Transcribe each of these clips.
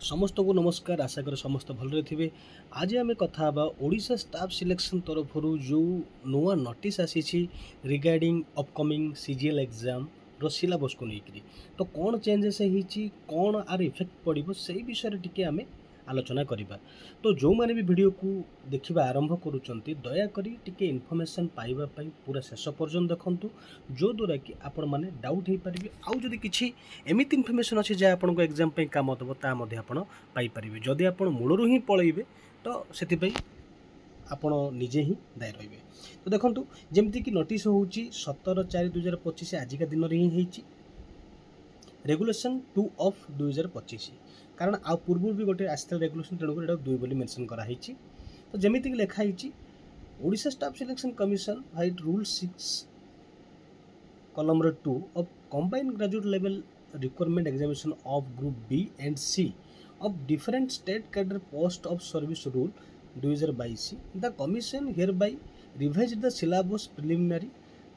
समस्त को नमस्कार। आशा कर समस्त भल थे। आज आम कथा ओडिशा स्टाफ सिलेक्शन तरफ जो नुआ नोटिस आसी रिगार्डिंग अपकमिंग सीजीएल एग्जाम रो सिलेबस को लेकर तो कौन चेंजेस होती कौन आर इफेक्ट पड़ो से विषय टी आम आलोचना करवा। तो जो मैंने भी वीडियो को देखा आरंभ करुँच दयाकोरी टिके इनफॉरमेशन पाइबापी पूरा शेष पर्यंत देखूँ जो द्वारा कि आपण मैंने डाउट हो पारे आउ जदि किसी एमती इनफॉरमेशन अच्छे जहाँ आपको एग्जाम काम देव तापारे जदि आप मूलरू ही पलैबे तो से आपण निजे ही दायी रे। तो देखूँ जमती कि नोटिस हूँ 17/4/2025 आजिका दिन में ही रेगुलेशन 2 ऑफ 2025 कारण आ पूर्व भी गोटे आसता रेगुलेशन तेणुक एटा 2 बोली मेंशन कराई। तो जमीती लिखाई Odisha staff selection commission height rule 6 column 2 of combined graduate level requirement examination of group B and C of different state cadre post of service rule 2022 the commission hereby revised the syllabus preliminary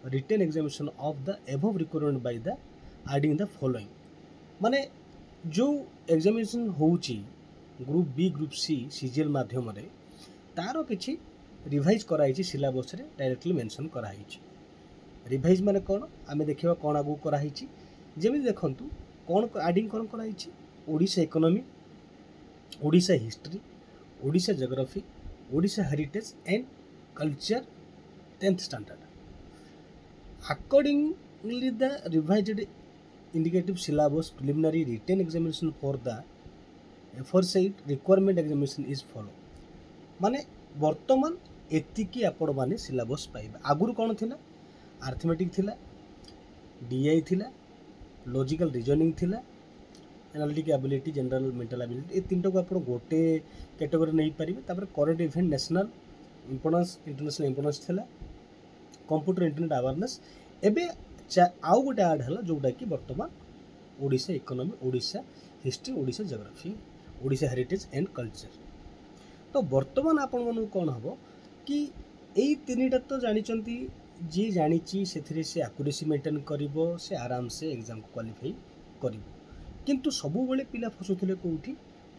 written examination of the above requirement by the adding the following माने जो examination होउची group B group C CGL माध्यम रे तारो किछि revise कराई syllabus रे directly mention कराई। Revise माने कोन आमे देखिबा कोन आगु कराई जेमि देखंतु कोन एडिंग कोन कराई Odisha economy Odisha history Odisha geography Odisha heritage and culture 10th standard accordingly the revised indicative syllabus preliminary written examination for the aforesaid requirement examination is follow माने वर्तमान एतिकी आपण माने सिलेबस पाइबा। आगुर कोन थिला अर्थमेटिक थिला डीआई थिला लॉजिकल रीजनिंग थिला analytic ability general mental ability ये तीन को आप गोटे कैटेगरी नहीं पारे। Current event national importance international importance थिला कंप्यूटर इंटरनेट अवेयरनेस एवं आउ गोटे आड है जोटा कि बर्तमान Odisha economy Odisha history Odisha geography Odisha heritage and culture. तो बर्तमान आपण मन कौन हम कि यही तीनटा तो जानी जी जानी से आकुरेसी मेंटेन करिवो से आराम से एग्जाम को क्वालिफाई करिवो किंतु सबु बेले पिला फसुथिले कोठी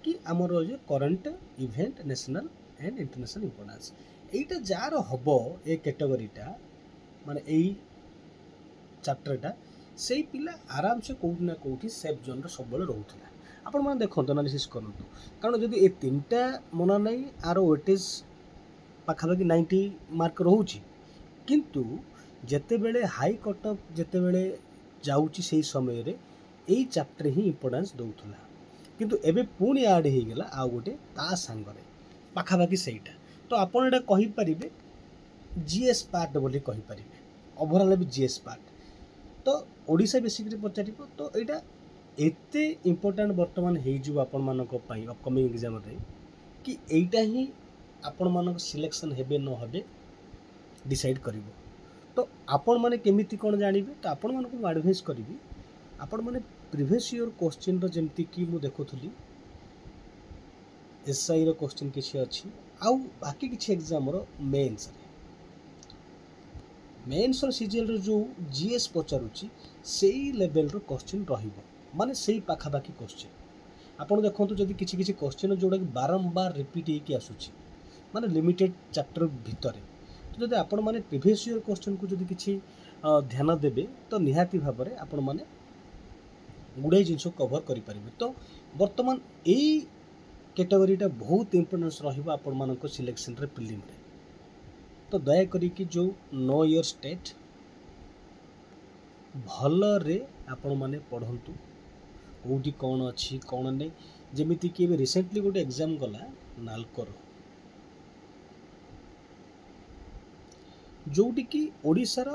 कि आमर जे current event national and international importance एटा जार हबो ए कैटेगरीटा माने एई चैप्टरटा से पिला आराम से कोठी ना कोठी सेफ जोन रे सब बेले रहउथिला। आपण माने देखो एनालिसिस करंतु कारण जदि ए तीनटा मना नै आर वेटेज पाखापाखि 90 मार्क रहउची किंतु जेते बेले हाई कट ऑफ जेते बेले जाउची सेही समय रे यही चैप्टर ही इंपोर्टेंस दौला किंतु एबे पुणी आड हो गला आ गोटे ता सांगरे पाखापाखि सहीटा। तो आपड़ एटा कहींपारे जीएस पार्ट बोली कहींपारे ओवरऑल भी जीएस पार्ट तो ओडिशा बेसिकली पचार तो यहाँ एते इंपोर्टेंट बर्तमान हो आपण मानक पई अपकमिंग एग्जाम रे कि एटा ही आपण मानक सिलेक्शन हेबे न हेबे डिसाइड करिवो। तो आपण माने केमिति कोन जानिबे तो आपण मानक मु एडवाइस करिवि आपण माने प्रीवियस ईयर क्वेश्चन रो जेमति कि मु देखुथली एसआई रो क्वेश्चन किछि अछि आउ बाकी किछि एग्जाम रो मेंस रो सीजीएल रो जो जीएस पचारुछि सेही लेवल रो क्वेश्चन रहिबो माने सेही पाखापाखि क्वेश्चन आपण देखंतु जदि किछि किछि क्वेश्चन जोडा कि बारंबार रिपीट हेकि आसुछि माने लिमिटेड चैप्टर भितरे तो जदि आपण माने प्रीवियस ईयर क्वेश्चन को जदि किछि ध्यान देबे तो निहाती भाबरे आपण माने गुड़ाई जिन कभर करें। तो बर्तमान यही कैटेगरीटा बहुत इंपोर्टेंस रही मान सिलेक्शन रे प्रिलिम रे। तो दयाकोरी कि जो नो ईयर स्टेट भल रे आपण माने पढ़ंतु कौटी कौन अच्छी कौन नहीं जमीती कि रिसेंटली गोटे एग्जाम गला नालकर जोटी कि ओडिशार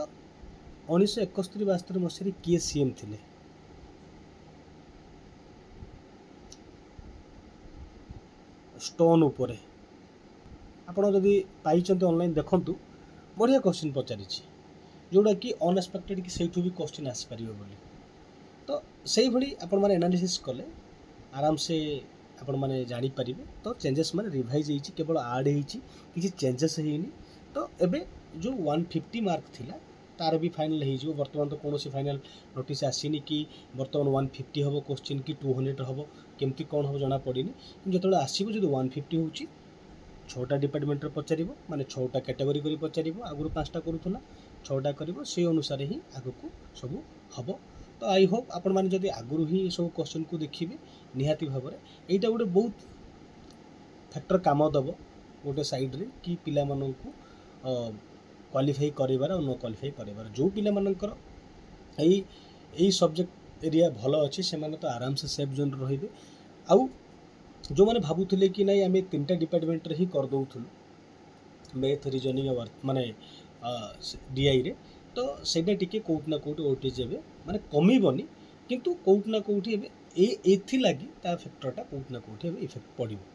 1971-72 मसीह किए सीएम थिले स्टोन उपरे आपड़ जदि पाई ऑनलाइन देखंतु बढ़िया क्वेश्चन पचारि जोड़ा कि अनएक्सपेक्टेड कि से भी क्वेश्चन आसपार बोली। तो से भाई आपण मैंने एनालिसिस कले आराम से आपण मैंने जानीपर तो चेंजेस माने रिवाइज होती केवल आड होती चेंजेस होनी। तो एबे जो 150 मार्क थिला तार भी फाइनल हो बर्तमान तो कौन फाइनल नोटिस आसीनी कि बर्तमान 150 हम क्वेश्चन कि 200 हम केमती कौन हम जना पड़ी जो आसो जो 150 हो 6टा डिपार्टमेंट पचार माने 6टा कैटेगरी कर पचार आगुरी 5टा करूला 6टा कर से अनुसार ही आग को सब हम तो आई होप आपण मैंने जब आगु ही सब क्वेश्चन को देखिए निहाती भाव में यहाँ गोटे बहुत फैक्टर काम दब गोटे साइड्रे कि पिला क्वालिफाई करार और न क्वालिफाई करार जो पिला मानकर यही सब्जेक्ट एरिया भल अच्छे से तो आराम से सेफ जोन रे आउ जो मैंने भावुले कि नहीं आम 3टा डिपार्टमेंट ही करदे मैथ रिजनिंग माने डीआई रे तो सेटा टिके कोट ना कोट ओटीज एबे माने कमीबनी किंतु कोट ना कोठी एबे एथि लागि ता फैक्टरटा कोट ना कोठी एबे इफेक्ट पड़िबो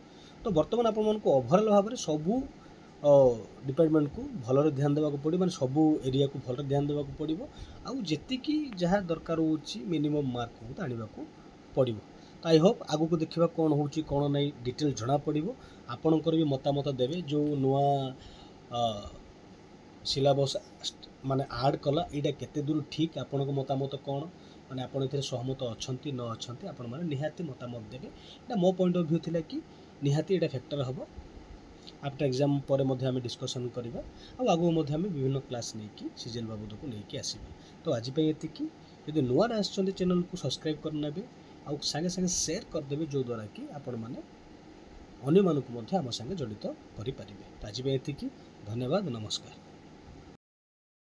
तो वर्तमान आपण मन को ओवरऑल भाव में सबू डिपार्टमेंट को भलर ध्यान देवाक पड़ो माने सबू एरिया को भलर ध्यान देवाक पड़ो आउ जेतिकी जहाँ दरकार होची मिनिमम मार्क को आनिबा को पड़ो तो आई होप आगु को देखा कौन हो कौन नहीं डिटेल जना पड़ो आपणकर भी मतामत देवे जो नुआ सिलेबस माने आड कला यहाँ केते दूर ठीक आपण को मतामत कौन माने आपण एथिरे सहमत अछंती न अछंती आपण माने निहाती मतामत देवे एटा मो पॉइंट ऑफ व्यू थिला कि निहाती एटा फैक्टर हबो आफ्टर एग्जाम पर मध्य आम डिस्कसन करवा आगु मध्य आम विभिन्न क्लास नहीं कि सीजन बाबद को लेकिन आसबे तो आज ये जब नुआ आसछन्ते चैनल को सब्सक्राइब करनेबे आउ सागे सागे शेयर करदेवे जो द्वारा कि आपण मैंने अन्य मानक आम सागे जड़ित करें। तो आज ये धन्यवाद नमस्कार।